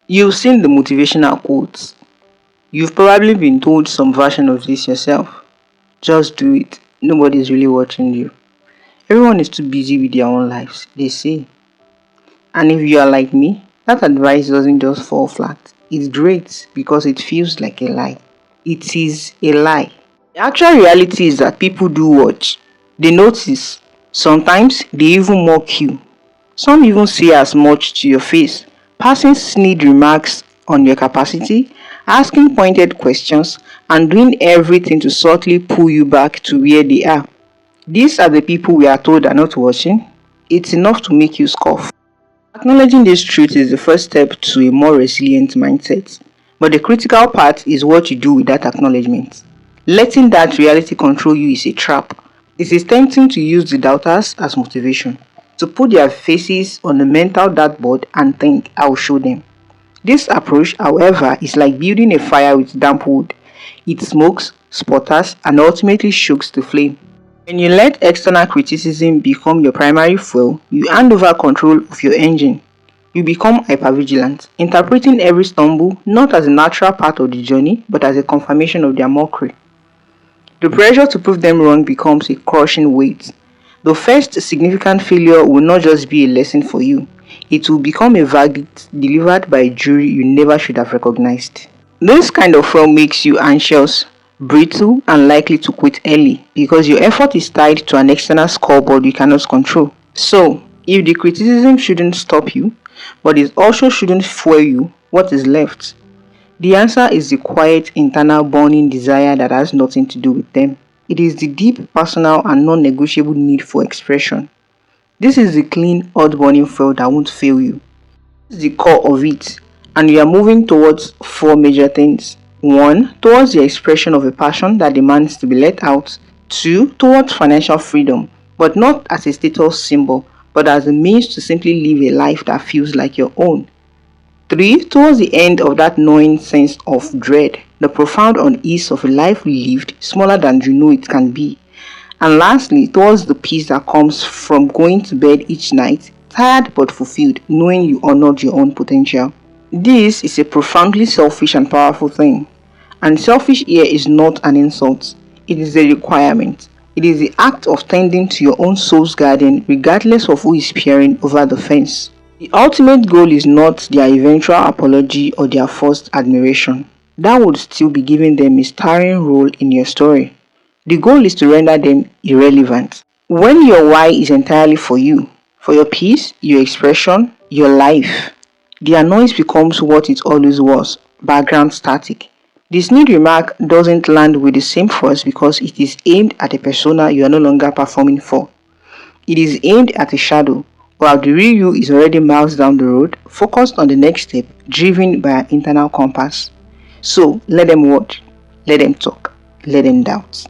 You've seen the motivational quotes. You've probably been told some version of this yourself. Just do it. Nobody's really watching you. Everyone is too busy with their own lives, they say. And if you are like me, that advice doesn't just fall flat. It's great because it feels like a lie. It is a lie. The actual reality is that people do watch. They notice. Sometimes they even mock you. Some even say as much to your face, passing snide remarks on your capacity, asking pointed questions, and doing everything to subtly pull you back to where they are. These are the people we are told are not watching. It's enough to make you scoff. Acknowledging this truth is the first step to a more resilient mindset. But the critical part is what you do with that acknowledgement. Letting that reality control you is a trap. It is tempting to use the doubters as motivation, to put their faces on the mental dartboard and think, I'll show them. This approach, however, is like building a fire with damp wood. It smokes, sputters, and ultimately chokes the flame. When you let external criticism become your primary fuel, you hand over control of your engine. You become hypervigilant, interpreting every stumble not as a natural part of the journey, but as a confirmation of their mockery. The pressure to prove them wrong becomes a crushing weight. The first significant failure will not just be a lesson for you, it will become a verdict delivered by a jury you never should have recognized. This kind of fuel makes you anxious, brittle, and likely to quit early because your effort is tied to an external scoreboard you cannot control. So, if the criticism shouldn't stop you, but it also shouldn't fuel you, what is left? The answer is the quiet internal burning desire that has nothing to do with them. It is the deep personal and non-negotiable need for expression. This is the clean, hot burning fuel that won't fail you. This is the core of it, and we are moving towards four major things. 1. Towards the expression of a passion that demands to be let out. 2. Towards financial freedom, but not as a status symbol, but as a means to simply live a life that feels like your own. 3. Towards the end of that gnawing sense of dread, the profound unease of a life lived smaller than you know it can be. And lastly, towards the peace that comes from going to bed each night, tired but fulfilled, knowing you honored your own potential. This is a profoundly selfish and powerful thing. And selfish here is not an insult, it is a requirement. It is the act of tending to your own soul's garden regardless of who is peering over the fence. The ultimate goal is not their eventual apology or their forced admiration. That would still be giving them a starring role in your story. The goal is to render them irrelevant. When your why is entirely for you, for your peace, your expression, your life, their noise becomes what it always was, background static. This need remark doesn't land with the same force because it is aimed at a persona you are no longer performing for. It is aimed at a shadow, while the real you is already miles down the road, focused on the next step, driven by an internal compass. So let them watch, let them talk, let them doubt.